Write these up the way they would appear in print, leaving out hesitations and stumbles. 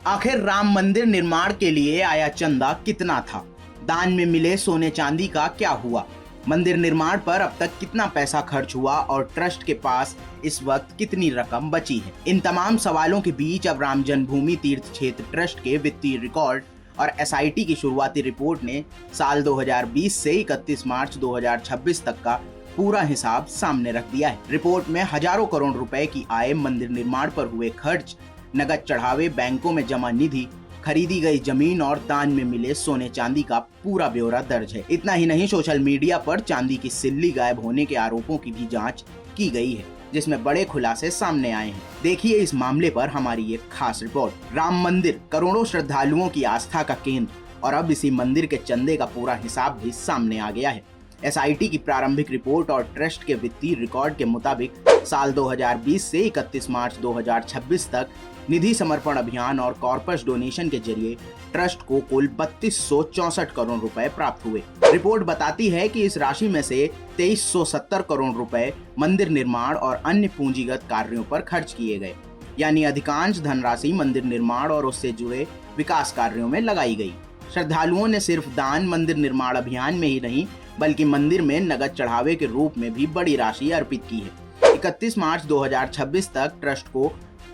आखिर राम मंदिर निर्माण के लिए आया चंदा कितना था? दान में मिले सोने चांदी का क्या हुआ? मंदिर निर्माण पर अब तक कितना पैसा खर्च हुआ और ट्रस्ट के पास इस वक्त कितनी रकम बची है? इन तमाम सवालों के बीच अब राम जन्मभूमि तीर्थ क्षेत्र ट्रस्ट के वित्तीय रिकॉर्ड और एसआईटी की शुरुआती रिपोर्ट ने साल 2020 से 31 मार्च 2026 तक का पूरा हिसाब सामने रख दिया है। रिपोर्ट में हजारों करोड़ रुपए की आय, मंदिर निर्माण पर हुए खर्च, नगद चढ़ावे, बैंकों में जमा निधि, खरीदी गई जमीन और दान में मिले सोने चांदी का पूरा ब्यौरा दर्ज है। इतना ही नहीं, सोशल मीडिया पर चांदी की सिल्ली गायब होने के आरोपों की भी जांच की गई है, जिसमें बड़े खुलासे सामने आए हैं। देखिए इस मामले पर हमारी एक खास रिपोर्ट। राम मंदिर करोड़ों श्रद्धालुओं की आस्था का केंद्र और अब इसी मंदिर के चंदे का पूरा हिसाब भी सामने आ गया है। एसआईटी की प्रारंभिक रिपोर्ट और ट्रस्ट के वित्तीय रिकॉर्ड के मुताबिक साल 2020 से 31 मार्च 2026 तक निधि समर्पण अभियान और कॉर्पस डोनेशन के जरिए ट्रस्ट को कुल 3264 करोड़ रुपए प्राप्त हुए। रिपोर्ट बताती है कि इस राशि में से 2370 करोड़ रुपए मंदिर निर्माण और अन्य पूंजीगत कार्यों पर खर्च किए गए, यानी अधिकांश धनराशि मंदिर निर्माण और उससे जुड़े विकास कार्यों में लगाई गई। श्रद्धालुओं ने सिर्फ दान मंदिर निर्माण अभियान में ही नहीं बल्कि मंदिर में नगद चढ़ावे के रूप में भी बड़ी राशि अर्पित की है। 31 मार्च 2026 तक ट्रस्ट को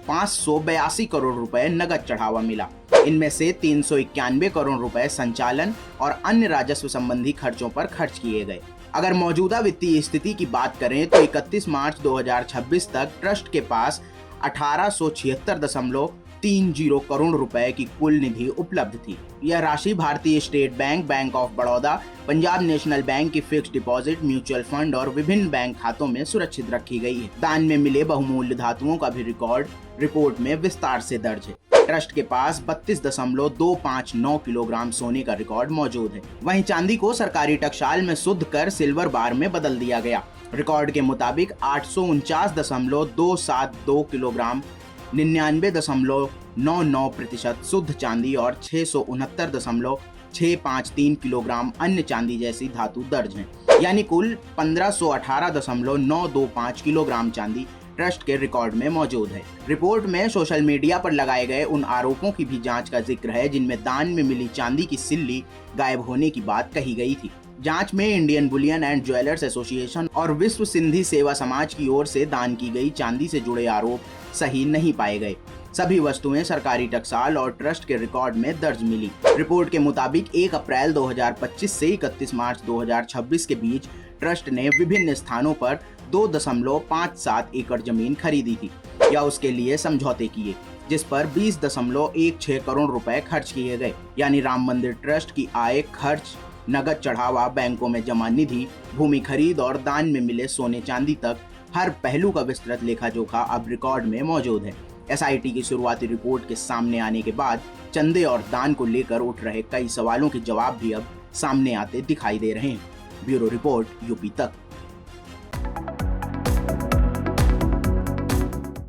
582 करोड़ रुपए नगद चढ़ावा मिला। इनमें से 391 करोड़ रुपए संचालन और अन्य राजस्व संबंधी खर्चों पर खर्च किए गए। अगर मौजूदा वित्तीय स्थिति की बात करें तो 31 मार्च 2026 तक ट्रस्ट के पास 1876.30 करोड़ रुपए की कुल निधि उपलब्ध थी। यह राशि भारतीय state bank, bank of Baroda, Punjab national bank की फिक्स्ड डिपॉजिट, म्यूचुअल फंड और विभिन्न बैंक खातों में सुरक्षित रखी गई है। दान में मिले बहुमूल्य धातुओं का भी रिकॉर्ड रिपोर्ट में विस्तार से दर्ज है। ट्रस्ट के पास 32.259 किलोग्राम सोने का रिकॉर्ड मौजूद है। वहीं चांदी को सरकारी टकसाल में शुद्ध कर सिल्वर बार में बदल दिया गया। रिकॉर्ड के मुताबिक 849.272 किलोग्राम 99.99% शुद्ध चांदी और 669.653 किलोग्राम अन्य चांदी जैसी धातु दर्ज हैं, यानी कुल 1518.925 किलोग्राम चांदी ट्रस्ट के रिकॉर्ड में मौजूद है। रिपोर्ट में सोशल मीडिया पर लगाए गए उन आरोपों की भी जांच का जिक्र है जिनमें दान में मिली चांदी की सिल्ली गायब होने की बात कही गई थी। जांच में Indian Boolean and jewellers association और विश्व सिंधी सेवा समाज की ओर से दान की गई चांदी से जुड़े आरोप सही नहीं पाए गए। सभी वस्तुएं सरकारी टकसाल और ट्रस्ट के रिकॉर्ड में दर्ज मिली। रिपोर्ट के मुताबिक 1 अप्रैल 2025 से 31 मार्च 2026 के बीच ट्रस्ट ने विभिन्न स्थानों पर 2.57 एकड़ जमीन खरीदी थी या उसके लिए समझौते किए, जिस पर 20.16 करोड़ रुपए खर्च किए गए। यानी राम मंदिर ट्रस्ट की आय, खर्च, नगद चढ़ावा, बैंकों में जमा निधि, भूमि खरीद और दान में मिले सोने चांदी तक हर पहलू का विस्तृत लेखा जोखा अब रिकॉर्ड में मौजूद है। एसआईटी की शुरुआती रिपोर्ट के सामने आने के बाद चंदे और दान को लेकर उठ रहे कई सवालों के जवाब भी अब सामने आते दिखाई दे रहे हैं। ब्यूरो रिपोर्ट, यूपी तक।